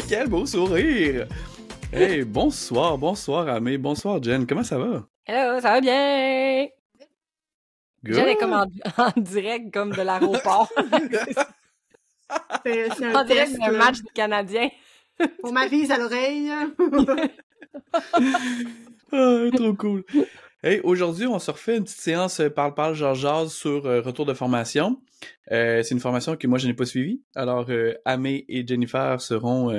Quel beau sourire! Hey, bonsoir Amé, bonsoir Jen, comment ça va? Hello, ça va bien? Jen est comme Good! en direct, comme de l'aéroport. C'est un En direct test d'un match du Canadien. On m'avise à l'oreille. Trop cool. Hey, aujourd'hui, on se refait une petite séance parle jase sur retour de formation. C'est une formation que moi, je n'ai pas suivie. Alors, Amé et Jennifer seront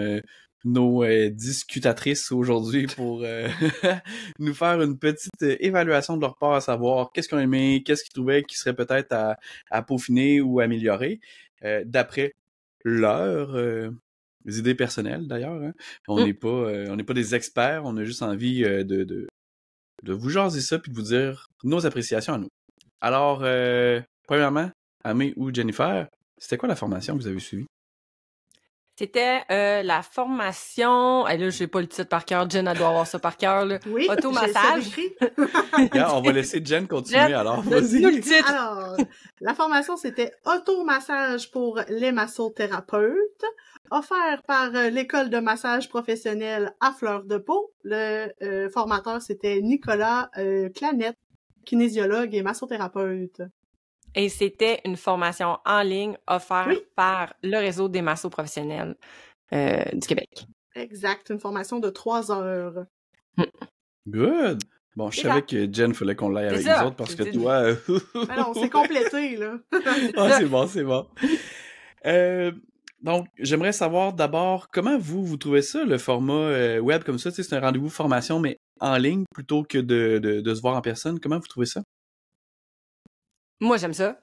nos discutatrices aujourd'hui pour nous faire une petite évaluation de leur part, à savoir qu'est-ce qu'ils ont aimé, qu'est-ce qu'ils trouvaient qui serait peut-être à peaufiner ou améliorer, d'après leurs idées personnelles, d'ailleurs. Hein. On n'est pas des experts, on a juste envie de vous jaser ça puis de vous dire nos appréciations à nous. Alors, premièrement, Amé ou Jennifer, c'était quoi la formation que vous avez suivie? C'était la formation... là, je n'ai pas le titre par cœur. Jen, elle doit avoir ça par cœur. Oui, automassage. Yeah, on va laisser Jen continuer, Jen, alors. dis-nous le Vas-y. titre. Alors, la formation, c'était automassage pour les massothérapeutes, offert par l'école de massage professionnelle à Fleur de Pau. Le formateur, c'était Nicolas Clanette, kinésiologue et massothérapeute. Et c'était une formation en ligne offerte Oui. par le réseau des massos professionnels du Québec. Exact, une formation de 3 heures. Good! Bon, je C'est savais ça. que Jen, fallait qu'on l'aille avec C'est ça. nous autres parce que C'est- toi... Alors, on s'est complété, là. Ah, c'est bon, c'est bon. Donc, j'aimerais savoir d'abord, comment vous trouvez ça, le format web comme ça? Tu sais, c'est un rendez-vous formation, mais en ligne plutôt que de se voir en personne. Comment vous trouvez ça? Moi, j'aime ça.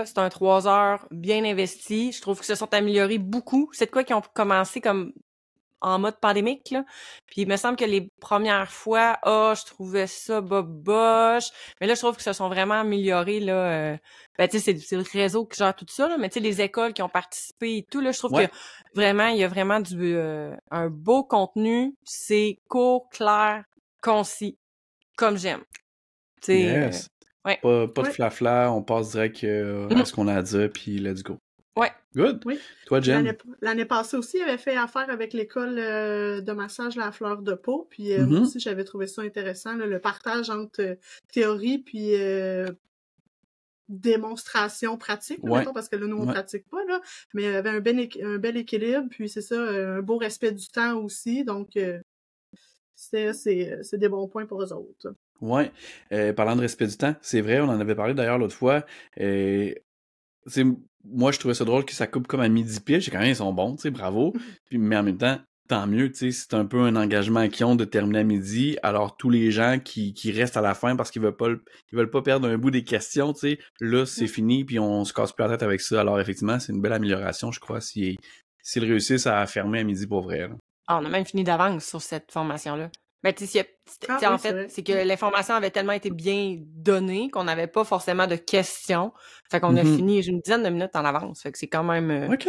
C'est un 3 heures bien investi. Je trouve qu'ils se sont améliorés beaucoup. C'est de quoi qu'ils ont commencé comme en mode pandémique, là. Puis il me semble que les premières fois, je trouvais ça boboche. Mais là, je trouve qu'ils se sont vraiment améliorés, là. Ben, tu sais, c'est le réseau qui gère tout ça, là. Mais tu sais, les écoles qui ont participé et tout, là, je trouve Ouais. que vraiment, il y a vraiment un beau contenu. C'est court, clair, concis. Comme j'aime. Tu sais, Yes. ouais. Pas de Ouais. flafla, on passe direct à ce qu'on a à dire, puis let's go. Ouais. Good. Oui. Toi, Jen? L'année passée aussi, il avait fait affaire avec l'école de massage La Fleur de Pau. Puis Mhm. moi aussi, j'avais trouvé ça intéressant, là, le partage entre théorie puis démonstration pratique, Ouais. mettons, parce que là, nous, on Ouais. pratique pas, là. Mais il y avait un bel équilibre, puis c'est ça, un beau respect du temps aussi. Donc, c'est des bons points pour eux autres. Ouais. Parlant de respect du temps, c'est vrai, on en avait parlé d'ailleurs l'autre fois. Moi, je trouvais ça drôle que ça coupe comme à midi pile. J'ai quand même, ils sont bons, tu sais, bravo. Puis, mais en même temps, tant mieux, tu sais, c'est un peu un engagement qu'ils ont de terminer à midi. Alors, tous les gens qui restent à la fin parce qu'ils veulent pas perdre un bout des questions, tu sais, là, c'est fini, puis on se casse plus la tête avec ça. Alors, effectivement, c'est une belle amélioration, je crois, s'ils réussissent à fermer à midi pour vrai. Là. On a même fini d'avance sur cette formation-là. Ben, tu sais, Ah, en oui, c'est fait, vrai. c'est que l'information avait tellement été bien donnée qu'on n'avait pas forcément de questions. Fait qu'on a Mhm. fini une dizaine de minutes en avance. Fait que c'est quand même... OK.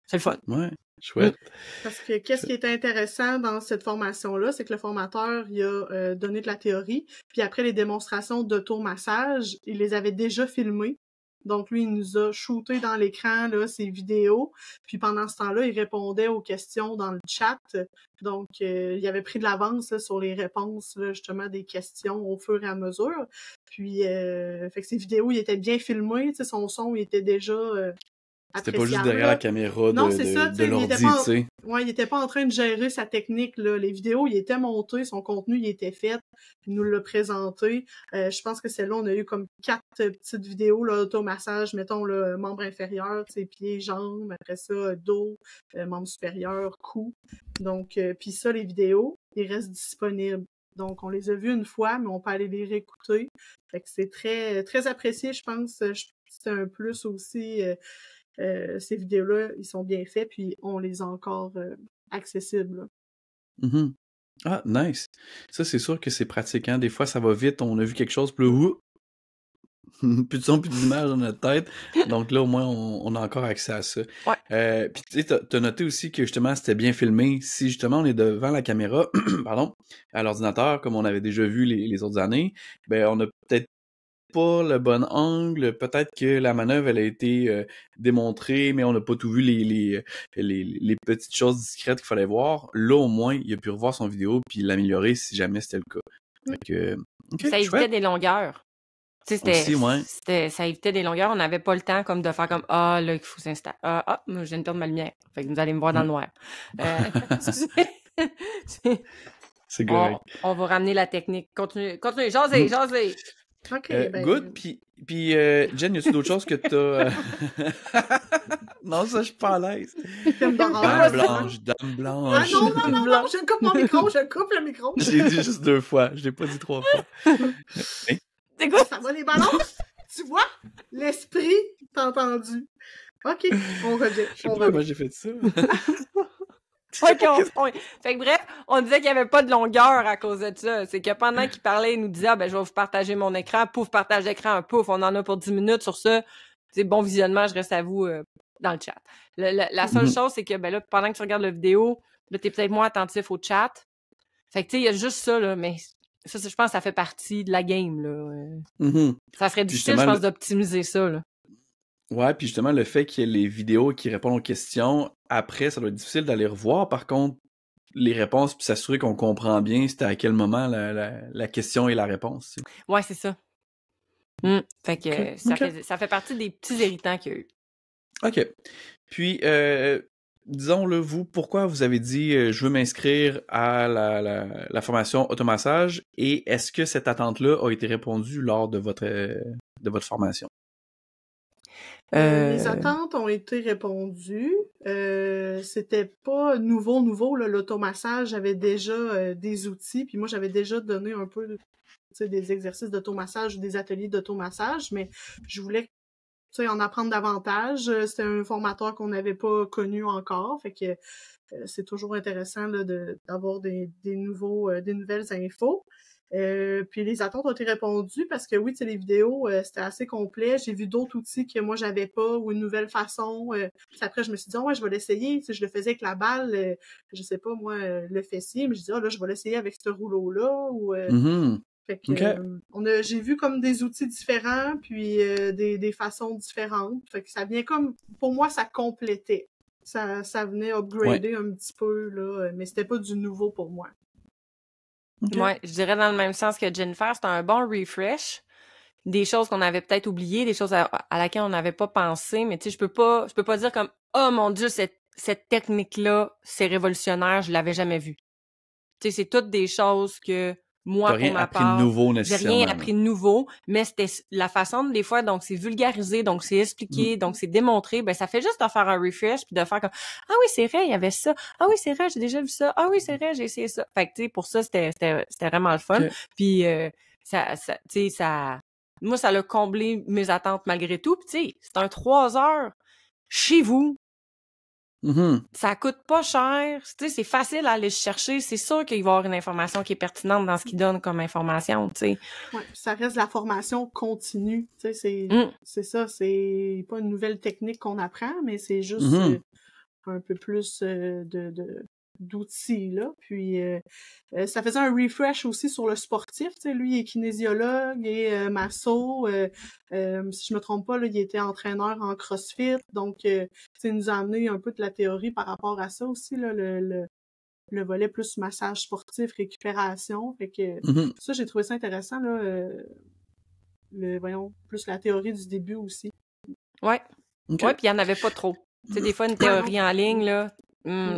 C'est le fun. Ouais. Chouette. Parce que qu'est-ce qui est intéressant dans cette formation-là, c'est que le formateur, il a donné de la théorie, puis après les démonstrations d'automassage, il les avait déjà filmées. Donc lui, il nous a shooté dans l'écran là ses vidéos, puis pendant ce temps-là, il répondait aux questions dans le chat. Donc il avait pris de l'avance là, sur les réponses là, justement des questions au fur et à mesure. Puis fait que ces vidéos, il était bien filmé, tu sais, son son, il était déjà C'était pas juste appréciable, derrière là. la caméra Non, c'est ça, tu de sais, il l'ordi, était pas tu sais. Ouais, il était pas en train de gérer sa technique, là. Les vidéos, il était monté, son contenu, il était fait, il nous l'a présenté. Je pense que celle-là, on a eu comme 4 petites vidéos, là, automassage, mettons, le membre inférieur, tu sais, pieds, jambes, après ça, dos, membre supérieur, cou. Donc, puis ça, les vidéos, ils restent disponibles. Donc, on les a vus une fois, mais on peut aller les réécouter. Fait que c'est très, très apprécié, je pense. C'est un plus aussi. Ces vidéos-là, ils sont bien faits, puis on les a encore accessibles. Mhm. Ah, nice. Ça, c'est sûr que c'est pratique, hein. Des fois, ça va vite, on a vu quelque chose, puis là, ouh, plus de son, plus d'image dans notre tête. Donc là, au moins, on a encore accès à ça. Ouais. Puis tu sais, t'as noté aussi que justement, c'était bien filmé. Si justement on est devant la caméra, pardon, à l'ordinateur, comme on avait déjà vu les autres années, ben on a peut-être pas le bon angle, peut-être que la manœuvre, elle a été démontrée, mais on n'a pas tout vu les petites choses discrètes qu'il fallait voir. Là, au moins, il a pu revoir son vidéo puis l'améliorer si jamais c'était le cas. Fait que, ok, Ça évitait chouette. des longueurs. Tu sais, Aussi, ouais. ça évitait des longueurs. On n'avait pas le temps comme de faire comme là, il faut s'installer. Je viens de perdre ma lumière. Fait que vous allez me voir dans le noir. C'est correct. On va ramener la technique. Continuez. Jasez. OK, Good. Puis Jen, y a-tu d'autres choses que t'as... Non, ça, je suis pas à l'aise. Dame Dame blanche. Ah non, je coupe mon micro, je coupe le micro. Je l'ai dit juste 2 fois, je l'ai pas dit 3 fois. C'est quoi? Ça va les ballons? Tu vois? L'esprit, t'as entendu. OK, on revient. Je sais pas comment j'ai fait ça. Fait que bref, on disait qu'il n'y avait pas de longueur à cause de ça. C'est que pendant qu'il parlait, il nous disait je vais vous partager mon écran, pouf, partage d'écran, pouf, on en a pour 10 minutes sur ça. C'est bon visionnement, je reste à vous dans le chat. La seule chose, c'est que là, pendant que tu regardes la vidéo, là, t'es peut-être moins attentif au chat. Fait que tu sais, il y a juste ça, là, mais ça, je pense que ça fait partie de la game, là. Ça serait difficile, je pense, d'optimiser ça, là. Ouais, puis justement, le fait qu'il y ait les vidéos qui répondent aux questions, après, ça doit être difficile d'aller revoir, par contre, les réponses, puis s'assurer qu'on comprend bien c'était à quel moment la question et la réponse. Tu sais. Ouais, c'est ça. Fait que ça fait partie des petits irritants qu'il y a eu. OK. Puis, disons-le, vous, pourquoi vous avez dit je veux m'inscrire à la formation automassage et est-ce que cette attente-là a été répondue lors de votre formation? Les attentes ont été répondues. C'était pas nouveau, là, l'automassage. J'avais déjà des outils, puis moi, j'avais déjà donné un peu des exercices d'automassage ou des ateliers d'automassage, mais je voulais en apprendre davantage. C'était un formateur qu'on n'avait pas connu encore, fait que c'est toujours intéressant là, d'avoir des nouvelles infos. Puis les attentes ont été répondues parce que oui, les vidéos, c'était assez complet. J'ai vu d'autres outils que moi, j'avais pas ou une nouvelle façon. Puis après, je me suis dit, je vais l'essayer. Je le faisais avec la balle, je sais pas, moi, le fessier, mais je dis, là, je vais l'essayer avec ce rouleau-là. Ou, fait que j'ai vu comme des outils différents, puis des façons différentes. Fait que ça vient comme, pour moi, ça complétait. Ça venait upgrader un petit peu, là, mais c'était pas du nouveau pour moi. Okay. Ouais, je dirais dans le même sens que Jennifer, c'est un bon refresh. Des choses qu'on avait peut-être oubliées, des choses à laquelle on n'avait pas pensé, mais tu sais, je peux pas dire comme oh mon Dieu, cette technique-là, c'est révolutionnaire, je l'avais jamais vue. Tu sais, c'est toutes des choses que moi, pour ma part, j'ai rien appris de nouveau, mais c'était la façon des fois, donc c'est vulgarisé, donc c'est expliqué, donc c'est démontré, ça fait juste de faire un refresh puis de faire comme ah oui, c'est vrai, il y avait ça. Ah oui, c'est vrai, j'ai déjà vu ça. Ah oui, c'est vrai, j'ai essayé ça. Fait que tu sais, pour ça, c'était vraiment le fun. Okay. Puis moi, ça l'a comblé mes attentes malgré tout. Puis tu sais, c'est un 3 heures chez vous. Ça coûte pas cher, tu sais, c'est facile à aller chercher, c'est sûr qu'il va y avoir une information qui est pertinente dans ce qu'il donne comme information, tu sais. Ouais, ça reste de la formation continue, tu sais, c'est ça, c'est pas une nouvelle technique qu'on apprend, mais c'est juste un peu plus d'outils, là, puis ça faisait un refresh aussi sur le sportif, tu sais, lui, il est kinésiologue et masso, si je me trompe pas, là, il était entraîneur en CrossFit, donc, tu sais, il nous a amené un peu de la théorie par rapport à ça aussi, là, le volet plus massage sportif, récupération, fait que ça, j'ai trouvé ça intéressant, là, plus la théorie du début aussi. Ouais, okay. Ouais, puis il y en avait pas trop. Tu sais, des fois, une théorie en ligne, là,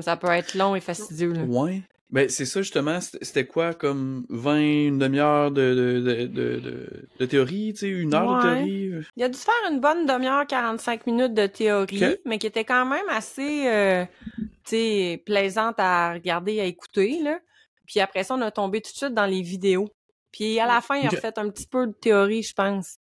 ça peut être long et fastidieux, là. Ouais. Ben, c'est ça, justement. C'était quoi, comme 20, une demi-heure de théorie, tu sais, 1 heure de théorie? Il a dû faire une bonne demi-heure, 45 minutes de théorie, mais qui était quand même assez, tu sais, plaisante à regarder, à écouter, là. Puis après ça, on a tombé tout de suite dans les vidéos. Puis à la fin, il a refait un petit peu de théorie, je pense.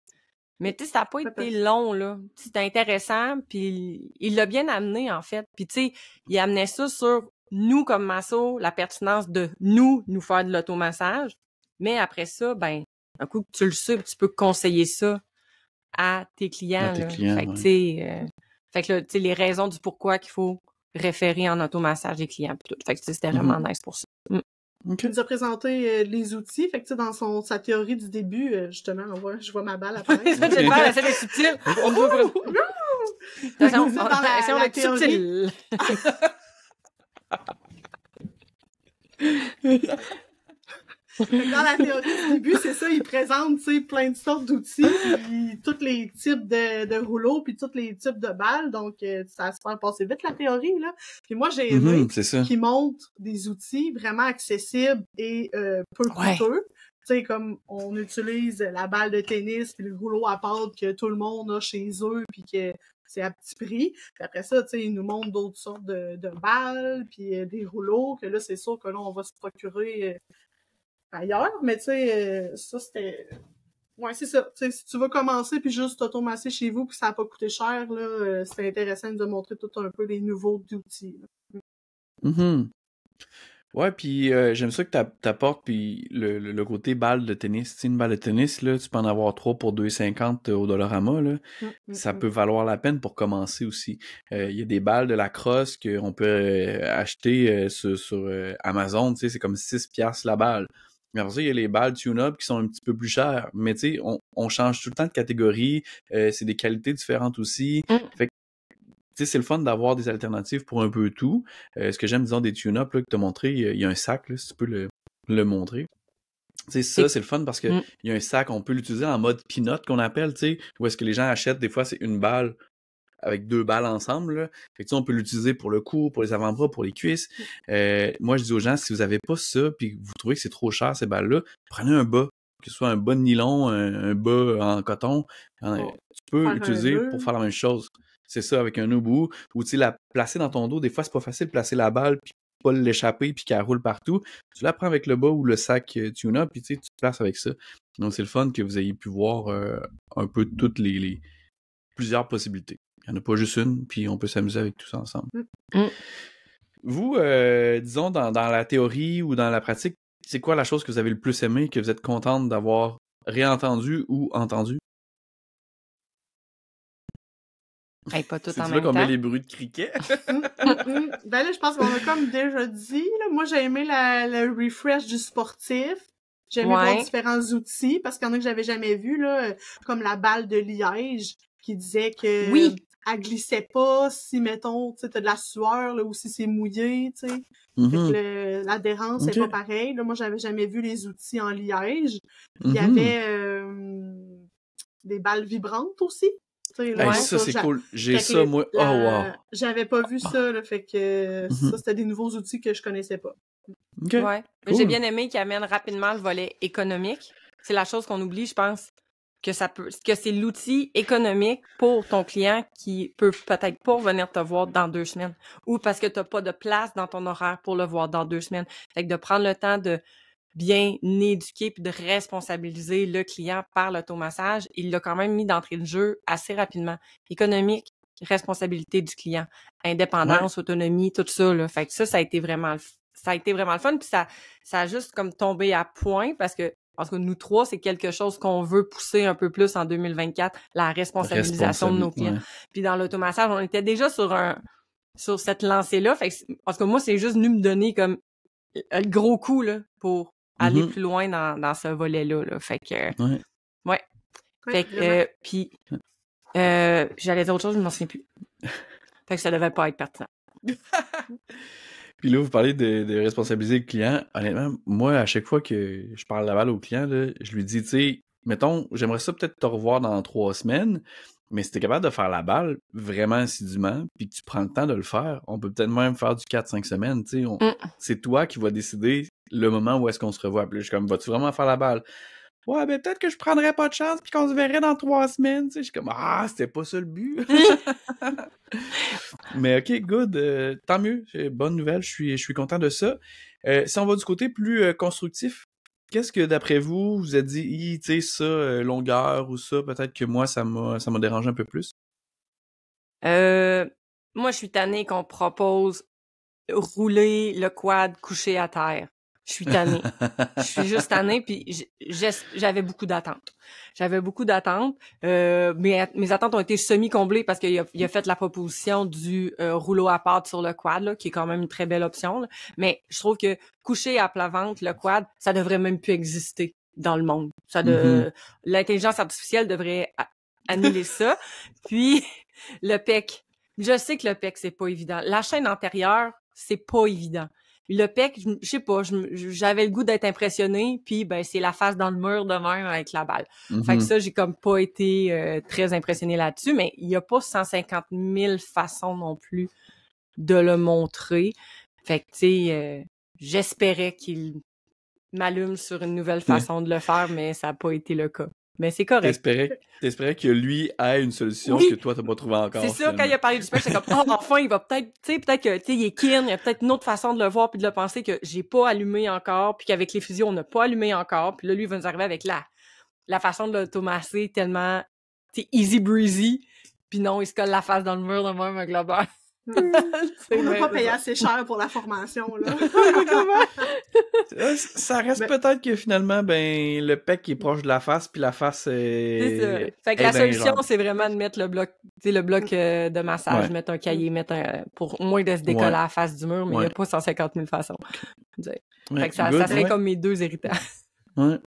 Mais tu sais, ça n'a pas été long, là. C'était intéressant, puis il l'a bien amené, en fait. Puis tu sais, il amenait ça sur nous, comme masso, la pertinence de nous faire de l'automassage. Mais après ça, un coup que tu le sais, tu peux conseiller ça à tes clients, là. Fait que tu sais, les raisons du pourquoi qu'il faut référer en automassage des clients, puis tout. Fait que c'était vraiment nice pour ça. OK. Il nous a présenté les outils. Fait que, tu sais, dans sa théorie du début, justement, je vois ma balle apparaître. Jennifer essaie d'être subtile. On veut vraiment. Attention, Dans la d'être théorie. subtile. Dans la théorie du début, c'est ça, il présente, tu sais, plein de sortes d'outils, puis tous les types de rouleaux, puis tous les types de balles, donc ça se fait passer vite la théorie, là. Puis moi, j'ai aimé C'est ça. qu'il montre des outils vraiment accessibles et peu coûteux. Tu sais, comme on utilise la balle de tennis, puis le rouleau à pâte que tout le monde a chez eux, puis que c'est à petit prix. Puis après ça, tu sais, ils nous montrent d'autres sortes de balles, puis des rouleaux, que là, c'est sûr que là, on va se procurer ailleurs, mais tu sais, ça c'était... Ouais, c'est ça. Tu sais, si tu veux commencer puis juste t'automasser chez vous puis ça n'a pas coûté cher, là, c'est intéressant de montrer tout un peu les nouveaux outils. Ouais, puis j'aime ça que t'apportes, puis le côté balle de tennis. Tu sais, une balle de tennis, là, tu peux en avoir 3 pour 2,50 au Dollarama, là. Ça peut valoir la peine pour commencer aussi. Il y a des balles de lacrosse qu'on peut acheter sur Amazon, tu sais, c'est comme 6$ la balle. Mais après ça, il y a les balles tune-up qui sont un petit peu plus chères. Mais tu sais, on change tout le temps de catégorie. C'est des qualités différentes aussi. Fait que, tu sais, c'est le fun d'avoir des alternatives pour un peu tout. Ce que j'aime, disons, des tune-up là, que tu as montré, il y a un sac, là, si tu peux le montrer. Tu sais, ça, c'est le fun parce que il y a un sac, on peut l'utiliser en mode peanut qu'on appelle, tu sais, où est-ce que les gens achètent, des fois, c'est une balle avec 2 balles ensemble, là. Fait que, tu sais, on peut l'utiliser pour le cou, pour les avant-bras, pour les cuisses. Moi, je dis aux gens, si vous avez pas ça, puis que vous trouvez que c'est trop cher, ces balles-là, prenez un bas. Que ce soit un bas de nylon, un bas en coton. Tu peux l'utiliser pour faire la même chose. C'est ça, avec un nœud au bout. Ou, tu sais, la placer dans ton dos. Des fois, c'est pas facile de placer la balle, puis pas l'échapper, puis qu'elle roule partout. Tu la prends avec le bas ou le sac tune-up, puis tu sais, tu te places avec ça. Donc, c'est le fun que vous ayez pu voir un peu toutes les plusieurs possibilités. Il n'y en a pas juste une, puis on peut s'amuser avec tout ça ensemble. Vous, disons, dans la théorie ou dans la pratique, c'est quoi la chose que vous avez le plus aimé, que vous êtes contente d'avoir réentendu ou entendu? Hey, pas tout c'est en là même qu'on temps. met les bruits de criquet. Ben là, je pense qu'on a comme déjà dit, là, moi j'ai aimé le refresh du sportif. J'ai aimé voir différents outils, parce qu'il y en a que j'avais jamais vu, là, comme la balle de liège, qui disait que elle glissait pas si, mettons, tu sais, t'as de la sueur, là, ou si c'est mouillé, tu sais. Fait que l'adhérence est pas pareille. Là, moi, j'avais jamais vu les outils en liège. Il y avait des balles vibrantes aussi. Hey, ça, c'est cool. J'ai ça, moi. Oh, wow. J'avais pas vu ça, là, fait que ça, c'était des nouveaux outils que je connaissais pas. Okay. Ouais. Cool. J'ai bien aimé qu'il amène rapidement le volet économique. C'est la chose qu'on oublie, je pense, que c'est l'outil économique pour ton client qui peut peut-être pas venir te voir dans 2 semaines. Ou parce que t'as pas de place dans ton horaire pour le voir dans 2 semaines. Fait que de prendre le temps de bien éduquer puis de responsabiliser le client par l'automassage, il l'a quand même mis d'entrée de jeu assez rapidement. Économique, responsabilité du client, indépendance, autonomie, tout ça, là. Fait que ça a été vraiment le fun, puis ça a juste comme tombé à point parce que nous trois, c'est quelque chose qu'on veut pousser un peu plus en 2024, la responsabilisation de nos clients. Ouais. Puis dans l'automassage, on était déjà sur cette lancée-là. Fait que, parce que moi, c'est juste venu me donner comme le gros coup là pour aller plus loin dans ce volet-là. Là. Fait que ouais. Fait que puis j'allais dire autre chose, je ne m'en souviens plus. Fait que ça devait pas être pertinent. Puis là, vous parlez de responsabiliser le client. Honnêtement, moi, à chaque fois que je parle la balle au client, là, je lui dis, tu sais, mettons, j'aimerais ça peut-être te revoir dans 3 semaines, mais si t'es capable de faire la balle vraiment assidûment, puis que tu prends le temps de le faire, on peut peut-être même faire du 4-5 semaines, tu sais. C'est toi qui vas décider le moment où est-ce qu'on se revoit. Puis là, je suis comme, vas-tu vraiment faire la balle? Ouais, ben peut-être que je prendrais pas de chance puis qu'on se verrait dans 3 semaines, tu sais. Je suis comme, c'était pas ça le but. Mais ok, good, tant mieux, bonne nouvelle, je suis content de ça. Si on va du côté plus constructif, qu'est-ce que d'après vous, vous êtes dit, tu sais, ça, longueur ou ça, peut-être que moi, ça m'a dérangé un peu plus? Moi, je suis tannée qu'on propose rouler le quad couché à terre. Je suis tannée. Je suis juste tannée, puis j'avais beaucoup d'attentes. Mes attentes ont été semi-comblées parce qu'il a fait la proposition du rouleau à pâte sur le quad, là, qui est quand même une très belle option. Là. Mais je trouve que coucher à plat ventre, le quad, ça devrait même plus exister dans le monde. L'intelligence artificielle devrait annuler ça. Puis, le pec. Je sais que le pec, c'est pas évident. La chaîne antérieure, c'est pas évident. Le pec, je sais pas, j'avais le goût d'être impressionnée, puis ben c'est la face dans le mur de même avec la balle. Fait que ça, j'ai comme pas été très impressionnée là-dessus, mais il y a pas 150 000 façons non plus de le montrer. Fait que, tu sais, j'espérais qu'il m'allume sur une nouvelle façon de le faire, mais ça a pas été le cas. Mais c'est correct. T'espérais que lui ait une solution que toi, t'as pas trouvé encore. C'est ça, quand il a parlé du spec, j'étais comme, enfin, il va peut-être que, tu sais, il est keen, il y a peut-être une autre façon de le voir puis de le penser que j'ai pas allumé encore, puis qu'avec les fusions, on n'a pas allumé encore, puis là, lui, il va nous arriver avec la façon de l'automasser tellement, tu sais, easy breezy, puis non, il se colle la face dans le mur de même avec le beurre. On n'a pas payé assez cher pour la formation, là. Ça reste peut-être que finalement, ben, le pec est proche de la face, puis la face est... C'est ça. Fait que la solution, c'est vraiment de mettre le bloc, tu sais, le bloc de massage, mettre un cahier, pour au moins de se décoller à la face du mur, mais il n'y a pas 150 000 façons. Fait que ça serait comme mes deux héritages. Ben,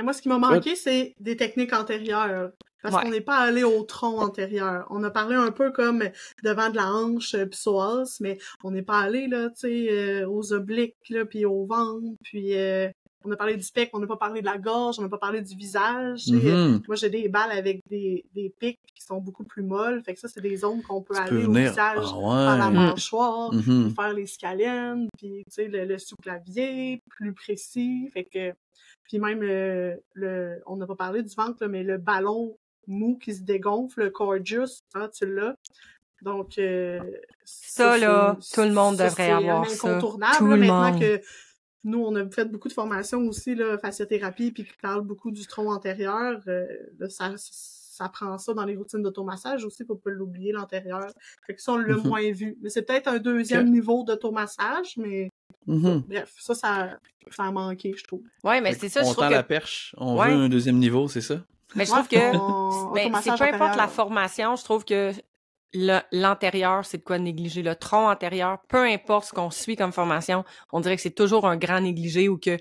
moi, ce qui m'a manqué, c'est des techniques antérieures. Parce qu'on n'est pas allé au tronc antérieur. On a parlé un peu comme devant de la hanche psoas, mais on n'est pas allé, là, tu sais, aux obliques, là, puis au ventre, puis on a parlé du pec, on n'a pas parlé de la gorge, on n'a pas parlé du visage. Moi, j'ai des balles avec des pics qui sont beaucoup plus molles. Fait que ça, c'est des zones qu'on peut aller au visage, par la mâchoire, faire les scalènes, puis, tu sais, le sous-clavier, plus précis. Fait que... Puis même, on n'a pas parlé du ventre, là, mais le ballon mou qui se dégonfle, le Cordius, hein, tu l'as. Donc, ça là, tout le monde devrait avoir ça. C'est incontournable, là, maintenant que nous, on a fait beaucoup de formations aussi, là, fasciothérapie, puis qui parle beaucoup du tronc antérieur. Là, ça prend ça dans les routines d'automassage aussi, faut pas l'oublier, l'antérieur. Fait que ça, on l'a moins vu. Mais c'est peut-être un deuxième niveau d'automassage, mais bref, ça a manqué, je trouve. Ouais, mais c'est ça, je trouve trouve que... On tend la perche, on veut un deuxième niveau, c'est ça? Mais je trouve que, mais c'est peu importe la formation, je trouve que l'antérieur, c'est de quoi négliger. Le tronc antérieur, peu importe ce qu'on suit comme formation, on dirait que c'est toujours un grand négligé ou que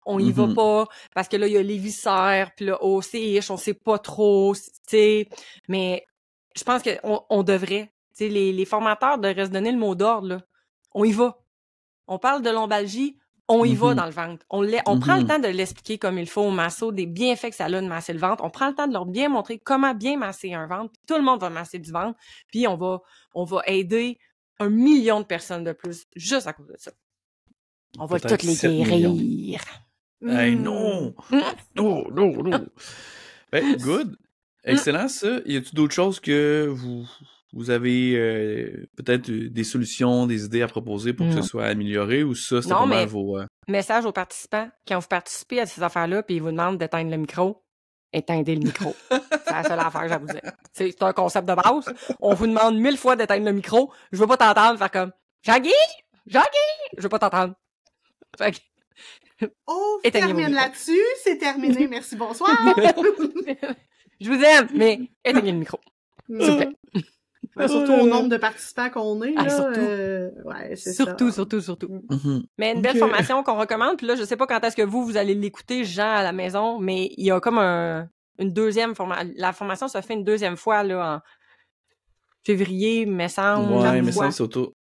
on y va pas, parce que là, il y a les viscères, puis là, c'est iche, on sait pas trop, tu sais. Mais je pense qu'on devrait, tu sais, les formateurs devraient se donner le mot d'ordre, là. On y va. On parle de lombalgie, on y va dans le ventre. On prend le temps de l'expliquer comme il faut aux massos, des bienfaits que ça a de masser le ventre. On prend le temps de leur bien montrer comment bien masser un ventre. Puis tout le monde va masser du ventre. Puis on va aider 1 million de personnes de plus juste à cause de ça. On va toutes les guérir. Hey, non! Non! Ben, good. Excellent, ça. Y a-t-il d'autres choses que vous avez peut-être des solutions, des idées à proposer pour que ce soit amélioré, ou ça, c'est vraiment vos... Message aux participants, quand vous participez à ces affaires-là, puis ils vous demandent d'éteindre le micro, éteindez le micro. C'est la seule affaire que j'ai à vous dire. C'est un concept de base. On vous demande 1000 fois d'éteindre le micro. Je veux pas t'entendre faire comme « Jackie! Je veux pas t'entendre. » Fait que... On termine là-dessus. C'est terminé. Merci, bonsoir. Je vous aime, mais éteignez le micro. S'il vous plaît. Surtout au nombre de participants qu'on est. Là, surtout. Surtout. Mais une belle formation qu'on recommande. Puis là, je sais pas quand est-ce que vous allez l'écouter, Jean, à la maison, mais il y a comme une deuxième formation. La formation se fait une deuxième fois là, en février, me semble. Ouais, mais ça, c'est auto.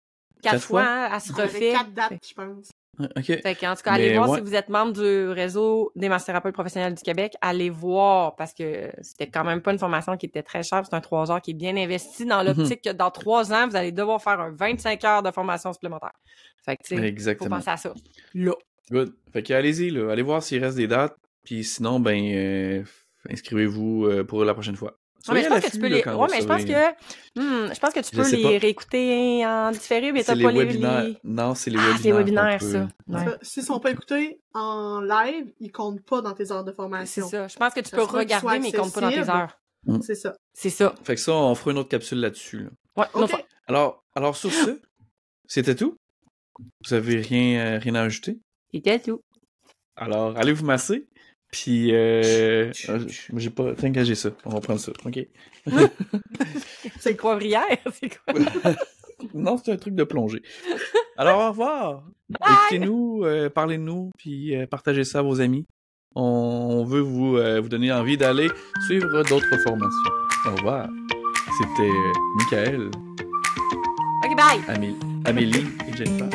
4 fois, hein, elle se refait. 4 dates, je pense. Okay. Fait qu'en tout cas, allez voir si vous êtes membre du réseau des massothérapeutes professionnels du Québec. Allez voir, parce que c'était quand même pas une formation qui était très chère. C'est un 3 heures qui est bien investi dans l'optique que dans 3 ans, vous allez devoir faire un 25 heures de formation supplémentaire. Fait que, tu sais, faut penser à ça. Là. Good. Fait que allez-y, là. Allez voir s'il reste des dates. Puis sinon, ben, inscrivez-vous pour la prochaine fois. Mais je pense que tu peux les. Ouais, mais je pense que tu peux les réécouter en différé, mais t'as pas webinaires. Non, c'est les webinaires. C'est les webinaires, ça. Ouais. S'ils sont pas écoutés en live, ils comptent pas dans tes heures de formation. C'est ça. Je pense que tu peux regarder, mais ils comptent pas dans tes heures. C'est ça. C'est ça. Fait que ça, on fera une autre capsule là-dessus. Là. Ouais, okay. Alors, sur ce, c'était tout? Vous avez rien à ajouter? C'était tout. Alors, allez vous masser. Puis, j'ai pas engagé ça. On va prendre ça, OK? C'est quoi, Poivrière? C'est quoi? Non, c'est un truc de plongée. Alors, au revoir. Écoutez-nous, parlez-nous, puis partagez ça à vos amis. On veut vous donner envie d'aller suivre d'autres formations. Au revoir. C'était Michael, OK, bye! Amélie et Jennifer.